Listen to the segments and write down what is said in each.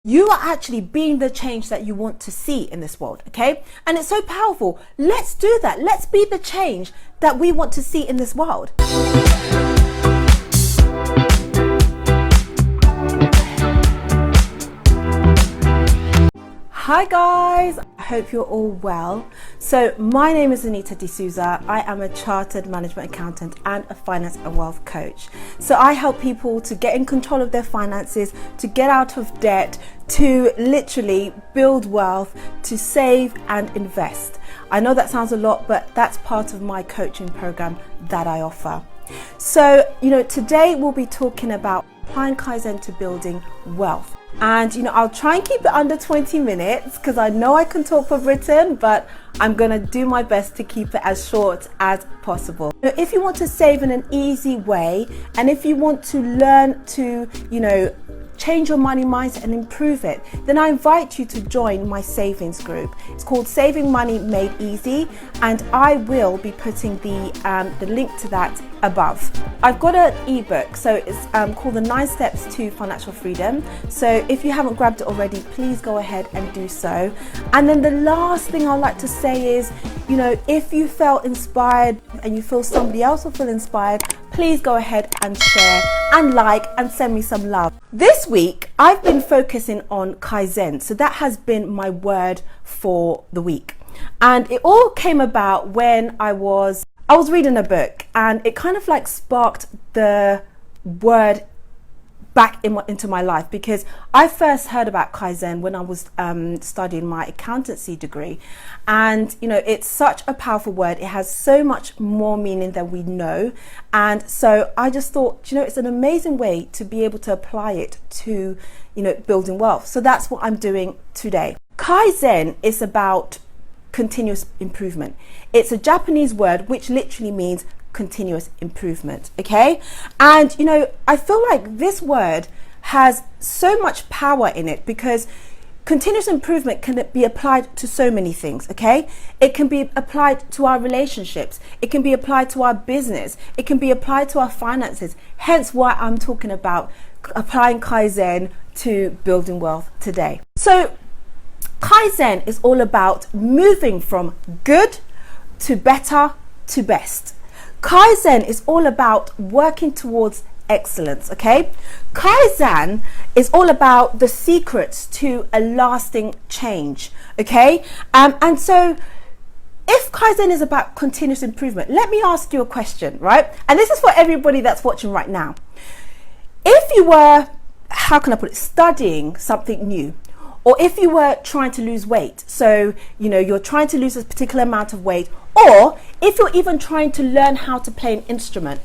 You are actually being the change that you want to see in this world, okay? And it's so powerful. Let's do that. Let's be the change that we want to see in this world. Hi guys, I hope you're all well. So my name is AnitadeSouza. I am a chartered management accountant and a finance and wealth coach. So I help people to get in control of their finances, to get out of debt, to literally build wealth, to save and invest. I know that sounds a lot, but that's part of my coaching program that I offer. So, today we'll be talking about applying Kaizen to building wealth. And I'll try and keep it under 20 minutes because I know I can talk for Britain, but I'm gonna do my best to keep it as short as possible. If you want to save in an easy way, and if you want to learn to, change your money mindset and improve it, then I invite you to join my savings group. It's called Saving Money Made Easy, and I will be putting the link to that above. I've got an ebook, so it's called The 9 Steps to Financial Freedom. So if you haven't grabbed it already, please go ahead and do so. And then the last thing I'd like to say is, if you felt inspired and you feel somebody else will feel inspired, please go ahead and share and like and send me some love. This week, I've been focusing on Kaizen. So that has been my word for the week. And it all came about when I was reading a book, and it kind of like sparked the word back into my life, because I first heard about Kaizen when I was studying my accountancy degree. And it's such a powerful word. It has so much more meaning than we know. And so I just thought, it's an amazing way to be able to apply it to, building wealth. So that's what I'm doing today. Kaizen is about continuous improvement. It's a Japanese word which literally means continuous improvement, okay? And I feel like this word has so much power in it, because continuous improvement can be applied to so many things, okay? It can be applied to our relationships, it can be applied to our business, it can be applied to our finances, hence why I'm talking about applying Kaizen to building wealth today. So Kaizen is all about moving from good to better to best. Kaizen is all about working towards excellence, okay? Kaizen is all about the secrets to a lasting change, okay? And so if Kaizen is about continuous improvement, let me ask you a question, right? And this is for everybody that's watching right now. If you were, how can I put it, studying something new, or if you were trying to lose weight, so you're trying to lose a particular amount of weight, or if you're even trying to learn how to play an instrument,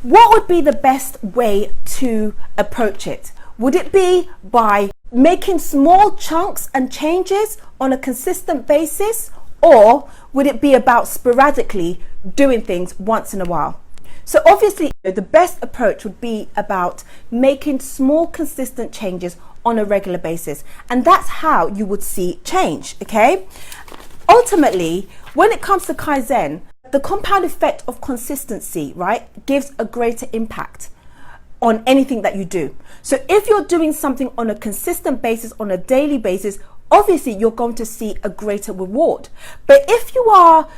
what would be the best way to approach it? Would it be by making small chunks and changes on a consistent basis, or would it be about sporadically doing things once in a while? So obviously the best approach would be about making small consistent changes on a regular basis, and that's how you would see change, okay? Ultimately, when it comes to Kaizen, the compound effect of consistency, right, gives a greater impact on anything that you do. So if you're doing something on a consistent basis, on a daily basis, obviously you're going to see a greater reward. But if you are,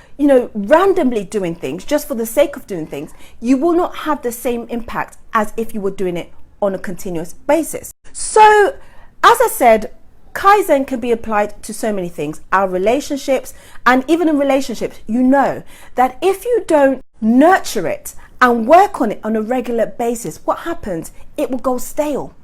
randomly doing things just for the sake of doing things, you will not have the same impact as if you were doing it on a continuous basis. So, as I said, Kaizen can be applied to so many things, our relationships, and even in relationships, that if you don't nurture it and work on it on a regular basis, what happens? It will go stale.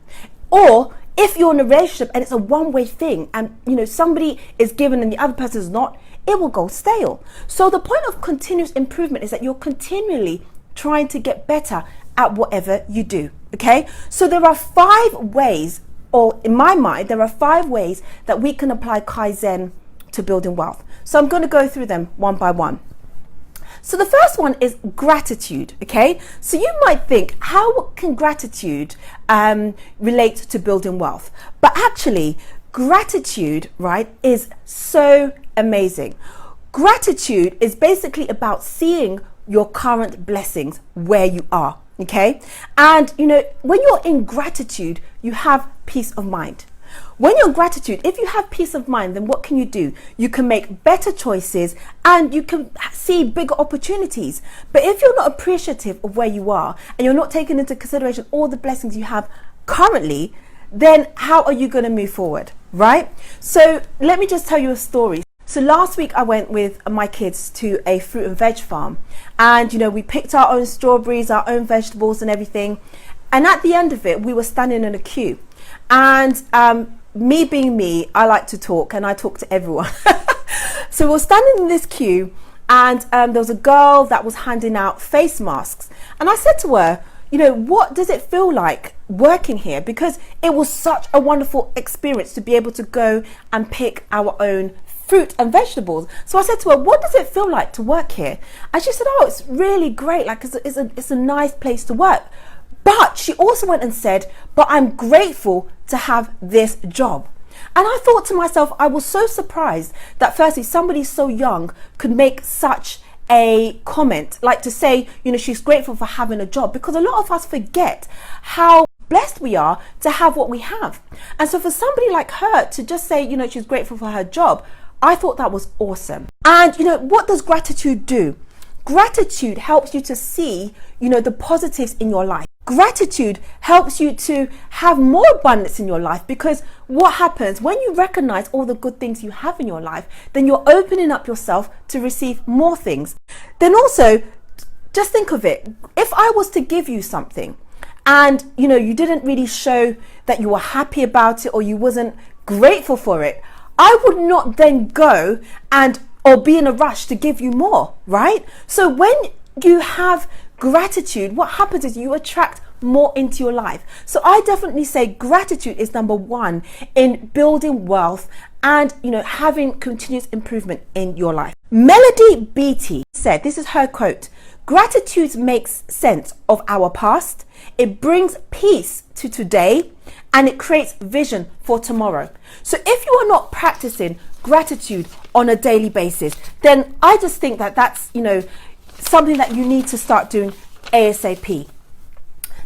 Or if you're in a relationship and it's a one-way thing, and somebody is given and the other person is not, it will go stale. So the point of continuous improvement is that you're continually trying to get better at whatever you do, okay? So there are 5 ways, or in my mind, there are 5 ways that we can apply Kaizen to building wealth. So I'm going to go through them one by one. So the first one is gratitude, okay? So you might think, how can gratitude relate to building wealth? But actually, gratitude, right, is so amazing. Gratitude is basically about seeing your current blessings where you are. Okay, and when you're in gratitude, you have peace of mind. When you're gratitude, if you have peace of mind, then what can you do? You can make better choices and you can see bigger opportunities. But if you're not appreciative of where you are and you're not taking into consideration all the blessings you have currently, then how are you going to move forward, right? So let me just tell you a story. So last week I went with my kids to a fruit and veg farm, and we picked our own strawberries, our own vegetables and everything. And at the end of it, we were standing in a queue, and me being me, I like to talk, and I talk to everyone. So we're standing in this queue, and there was a girl that was handing out face masks, and I said to her, what does it feel like working here? Because it was such a wonderful experience to be able to go and pick our own fruit and vegetables. So I said to her, what does it feel like to work here? And she said, oh, it's really great. Like it's a nice place to work. But she also went and said, but I'm grateful to have this job. And I thought to myself, I was so surprised that firstly, somebody so young could make such a comment, like to say, she's grateful for having a job, because a lot of us forget how blessed we are to have what we have. And so for somebody like her to just say, she's grateful for her job, I thought that was awesome. And what does gratitude do? Gratitude helps you to see, the positives in your life. Gratitude helps you to have more abundance in your life, because what happens when you recognize all the good things you have in your life, then you're opening up yourself to receive more things. Then also, just think of it. If I was to give you something and, you didn't really show that you were happy about it or you wasn't grateful for it, I would not then go or be in a rush to give you more, right? So when you have gratitude, what happens is you attract more into your life. So I definitely say gratitude is number one in building wealth and having continuous improvement in your life. Melody Beattie said, this is her quote, gratitude makes sense of our past, it brings peace to today, and it creates vision for tomorrow. So if you are not practicing gratitude on a daily basis, then I just think that that's something that you need to start doing ASAP.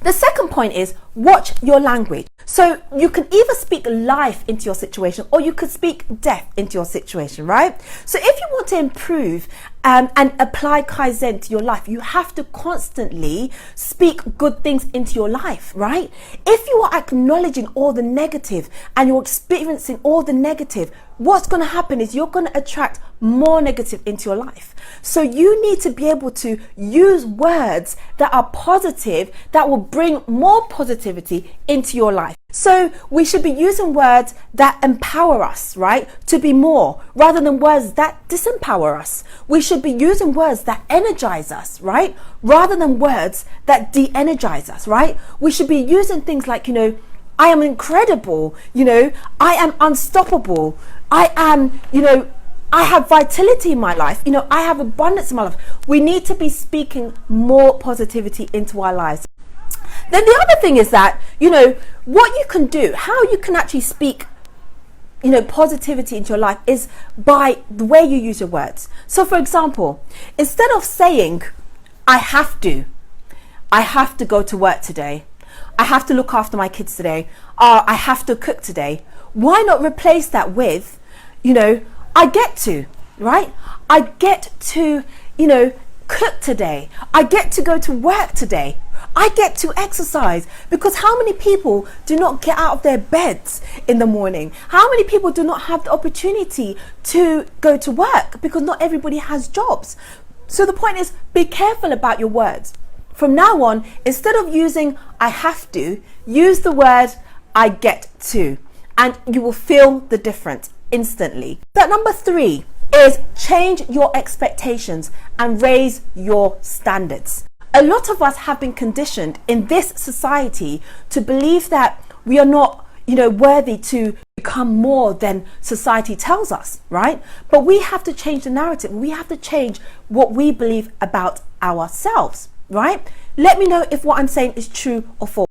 The second point is watch your language. So you can either speak life into your situation or you could speak death into your situation, right? So if you want to improve and apply Kaizen to your life, you have to constantly speak good things into your life, right? If you are acknowledging all the negative and you're experiencing all the negative, what's going to happen is you're going to attract more negative into your life. So you need to be able to use words that are positive, that will bring more positivity into your life. So we should be using words that empower us, right? To be more, rather than words that disempower us. We should be using words that energize us, right? Rather than words that de-energize us, right? We should be using things like, I am incredible, I am unstoppable, I am, I have vitality in my life, I have abundance in my life. We need to be speaking more positivity into our lives. Then the other thing is that, what you can do, how you can actually speak, positivity into your life is by the way you use your words. So for example, instead of saying, I have to go to work today, I have to look after my kids today, I have to cook today, why not replace that with, I get to, right? I get to, cook today. I get to go to work today. I get to exercise, because how many people do not get out of their beds in the morning? How many people do not have the opportunity to go to work, because not everybody has jobs? So the point is, be careful about your words. From now on, instead of using I have to, use the word I get to, and you will feel the difference instantly. So number 3 is change your expectations and raise your standards. A lot of us have been conditioned in this society to believe that we are not, worthy to become more than society tells us, right? But we have to change the narrative. We have to change what we believe about ourselves, right? Let me know if what I'm saying is true or false.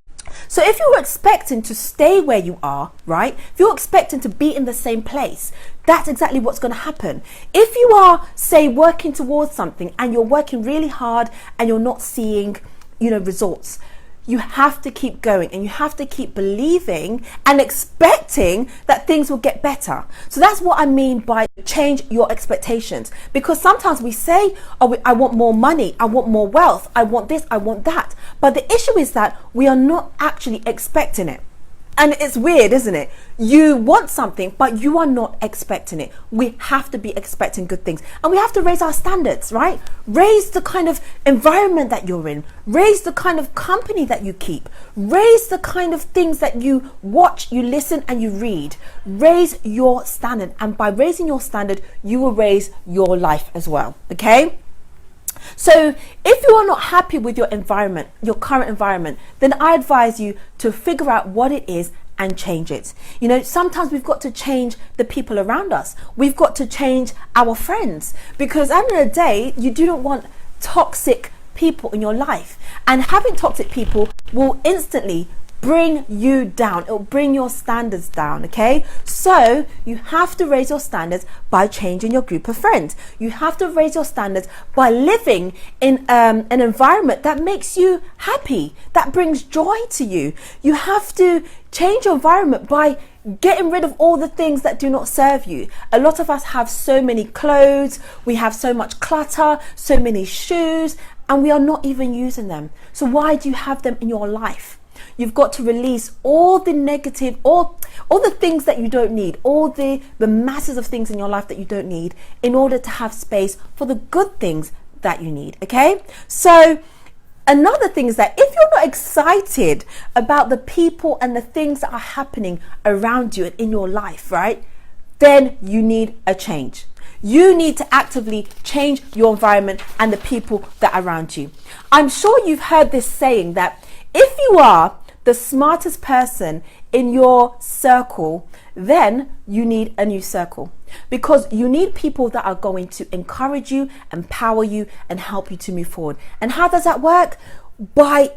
So if you're expecting to stay where you are, right? If you're expecting to be in the same place, that's exactly what's going to happen. If you are, say, working towards something and you're working really hard and you're not seeing, results, you have to keep going, and you have to keep believing and expecting that things will get better. So that's what I mean by change your expectations. Because sometimes we say, oh, I want more money, I want more wealth, I want this, I want that. But the issue is that we are not actually expecting it. And it's weird, isn't it? You want something, but you are not expecting it. We have to be expecting good things. And we have to raise our standards, right? Raise the kind of environment that you're in. Raise the kind of company that you keep. Raise the kind of things that you watch, you listen, and you read. Raise your standard. And by raising your standard, you will raise your life as well, okay? So if you are not happy with your environment, your current environment, then I advise you to figure out what it is and change it. You know, sometimes we've got to change the people around us. We've got to change our friends, because at the end of the day, you do not want toxic people in your life. And having toxic people will instantly bring you down. It will bring your standards down, okay? So you have to raise your standards by changing your group of friends. You have to raise your standards by living in an environment that makes you happy, that brings joy to you. You have to change your environment by getting rid of all the things that do not serve you. A lot of us have so many clothes, we have so much clutter, so many shoes, and we are not even using them. So why do you have them in your life? You've got to release all the negative, all the things that you don't need, all the masses of things in your life that you don't need, in order to have space for the good things that you need, okay? So another thing is that if you're not excited about the people and the things that are happening around you and in your life, right, then you need a change. You need to actively change your environment and the people that are around you. I'm sure you've heard this saying that if you are the smartest person in your circle, then you need a new circle, because you need people that are going to encourage you, empower you, and help you to move forward. And how does that work? By,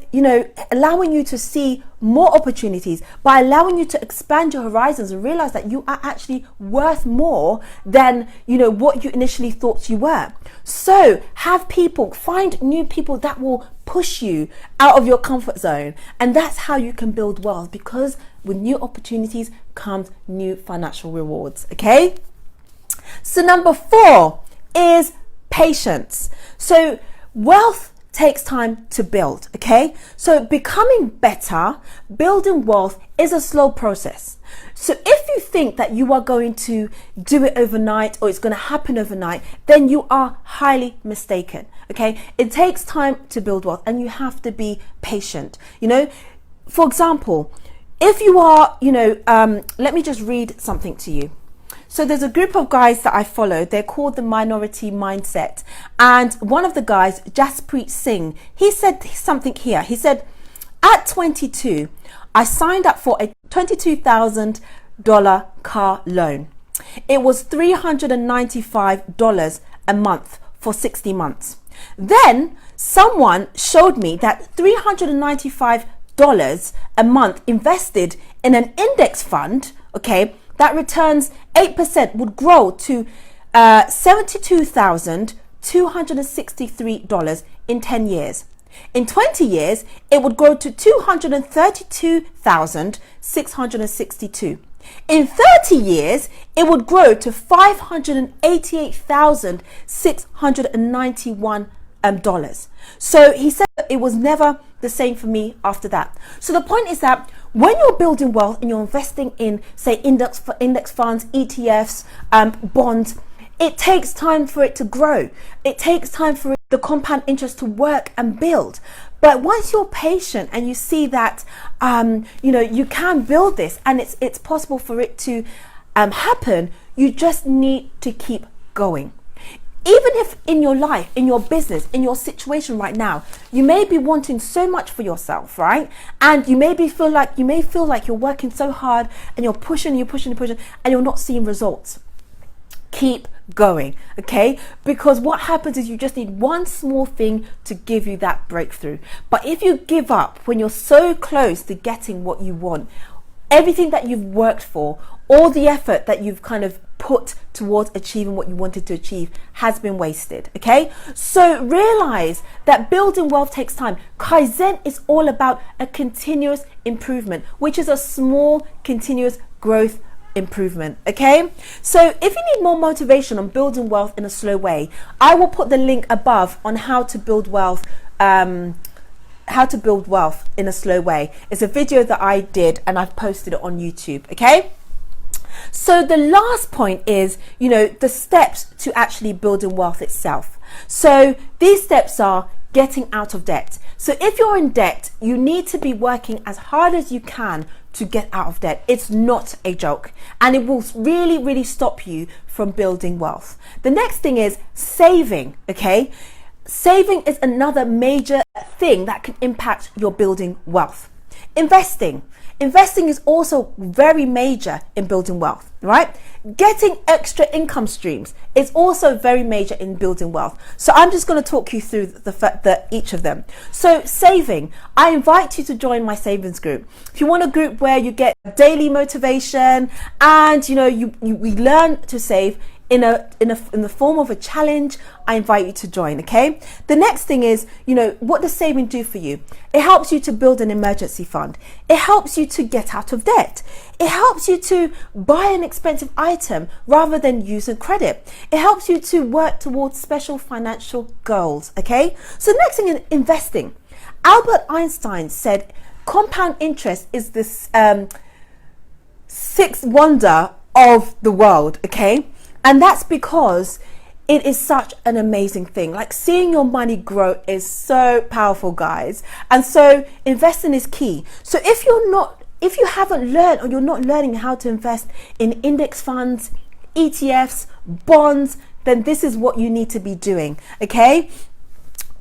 allowing you to see more opportunities, by allowing you to expand your horizons and realize that you are actually worth more than, what you initially thought you were. So find new people that will push you out of your comfort zone. And that's how you can build wealth, because with new opportunities comes new financial rewards. Okay. So number 4 is patience. So wealth takes time to build, okay? So becoming better, building wealth is a slow process. So if you think that you are going to do it overnight, or it's going to happen overnight, then you are highly mistaken, okay? It takes time to build wealth, and you have to be patient. For example, if you are, let me just read something to you. So there's a group of guys that I follow. They're called the Minority Mindset. And one of the guys, Jaspreet Singh, he said something here. He said, at 22, I signed up for a $22,000 car loan. It was $395 a month for 60 months. Then someone showed me that $395 a month invested in an index fund, okay, that returns 8% would grow to $72,263 in 10 years. In 20 years, it would grow to $232,662. In 30 years, it would grow to $588,691. So he said that it was never the same for me after that. So the point is that when you're building wealth and you're investing in, say, index funds, ETFs, bonds, it takes time for it to grow. It takes time for the compound interest to work and build. But once you're patient and you see that, you can build this and it's possible for it to happen, you just need to keep going. Even if in your life, in your business, in your situation right now, you may be wanting so much for yourself, right? And you may feel like you're working so hard and you're pushing, and you're not seeing results. Keep going, okay? Because what happens is you just need one small thing to give you that breakthrough. But if you give up when you're so close to getting what you want, everything that you've worked for, all the effort that you've kind of put towards achieving what you wanted to achieve has been wasted. Okay, so realize that building wealth takes time. Kaizen is all about a continuous improvement, which is a small continuous growth improvement. Okay, so if you need more motivation on building wealth in a slow way, I will put the link above on how to build wealth in a slow way. It's a video that I did and I've posted it on YouTube. Okay, so the last point is, the steps to actually building wealth itself. So these steps are getting out of debt. So if you're in debt, you need to be working as hard as you can to get out of debt. It's not a joke, and it will really, really stop you from building wealth. The next thing is saving. Okay, saving is another major thing that can impact your building wealth. Investing is also very major in building wealth, right? Getting extra income streams is also very major in building wealth. So I'm just going to talk you through each of them. So saving, I invite you to join my savings group. If you want a group where you get daily motivation and we learn to save in the form of a challenge, I invite you to join. Okay, the next thing is, what does saving do for you? It helps you to build an emergency fund. It helps you to get out of debt. It helps you to buy an expensive item rather than using credit. It helps you to work towards special financial goals. Okay, so the next thing is investing. Albert Einstein said compound interest is this sixth wonder of the world. Okay, and that's because it is such an amazing thing. Like, seeing your money grow is so powerful, guys. And so investing is key. So if you haven't learned, or you're not learning how to invest in index funds, ETFs, bonds, then this is what you need to be doing. Okay.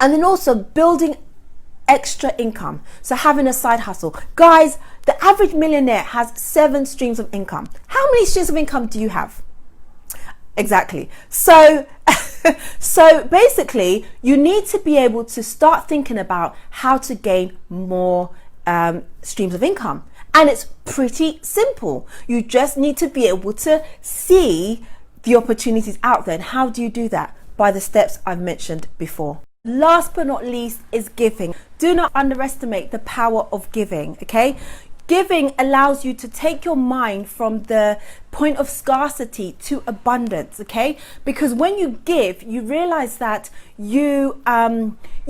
And then also building extra income. So having a side hustle. Guys, the average millionaire has 7 streams of income. How many streams of income do you have? Exactly. So basically, you need to be able to start thinking about how to gain more streams of income. And it's pretty simple. You just need to be able to see the opportunities out there. And how do you do that? By the steps I've mentioned before. Last but not least is giving. Do not underestimate the power of giving. Okay. Giving allows you to take your mind from the point of scarcity to abundance, okay? Because when you give, you realize that you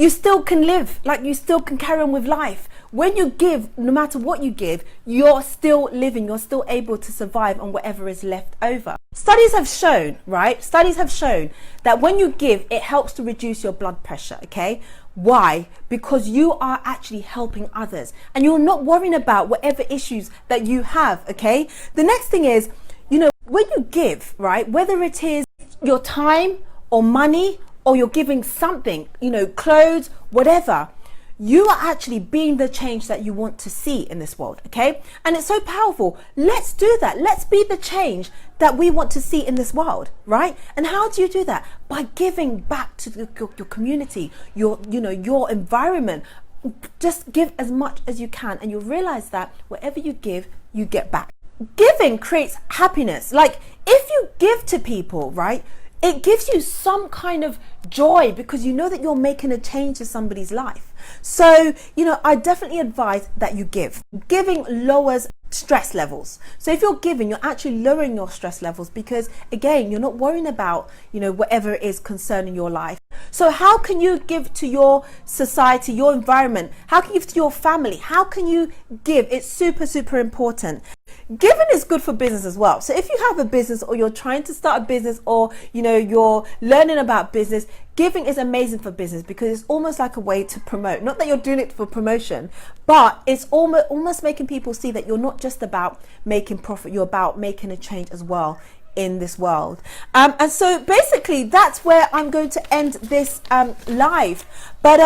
still can live, like you still can carry on with life. When you give, no matter what you give, you're still living, you're still able to survive on whatever is left over. Studies have shown, right? Studies have shown that when you give, it helps to reduce your blood pressure, okay? Why? Because you are actually helping others and you're not worrying about whatever issues that you have, okay? The next thing is, when you give, right, whether it is your time or money or you're giving something, clothes, whatever, you are actually being the change that you want to see in this world, okay? And it's so powerful. Let's do that. Let's be the change that we want to see in this world, right? And how do you do that? By giving back to your community, your environment. Just give as much as you can, and you'll realize that whatever you give, you get back. Giving creates happiness. Like, if you give to people, right, it gives you some kind of joy because you know that you're making a change to somebody's life. So, I definitely advise that you give. Giving lowers stress levels. So if you're giving, you're actually lowering your stress levels because, again, you're not worrying about, whatever is concerning your life. So how can you give to your society, your environment? How can you give to your family? How can you give? It's super, super important. Giving is good for business as well. So if you have a business or you're trying to start a business or, you're learning about business, giving is amazing for business because it's almost like a way to promote. Not that you're doing it for promotion, but it's almost making people see that you're not just about making profit, you're about making a change as well in this world. And so basically that's where I'm going to end this live. But,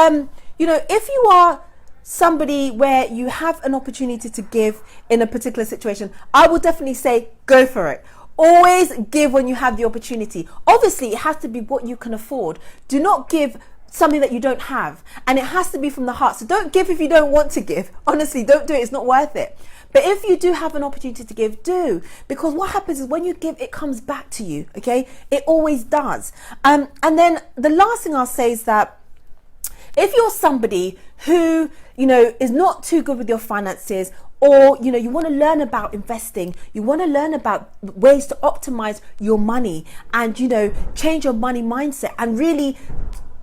if you are somebody where you have an opportunity to give in a particular situation, I would definitely say go for it. Always give when you have the opportunity. Obviously, it has to be what you can afford. Do not give something that you don't have, and it has to be from the heart. So don't give if you don't want to give. Honestly, don't do it. It's not worth it. But if you do have an opportunity to give, do, because what happens is when you give, it comes back to you. Okay, it always does. And then the last thing I'll say is that if you're somebody who, is not too good with your finances, or you want to learn about investing, you want to learn about ways to optimize your money, and change your money mindset and really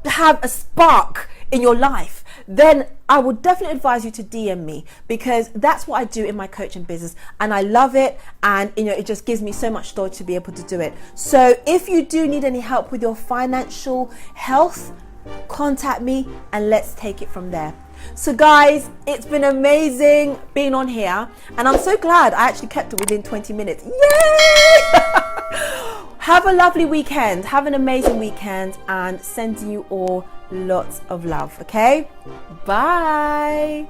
have a spark in your life, then I would definitely advise you to DM me, because that's what I do in my coaching business, and I love it, and it just gives me so much joy to be able to do it. So if you do need any help with your financial health, contact me and let's take it from there. So guys, it's been amazing being on here, and I'm so glad I actually kept it within 20 minutes. Yay! Have a lovely weekend. Have an amazing weekend, and sending you all lots of love. Okay? Bye.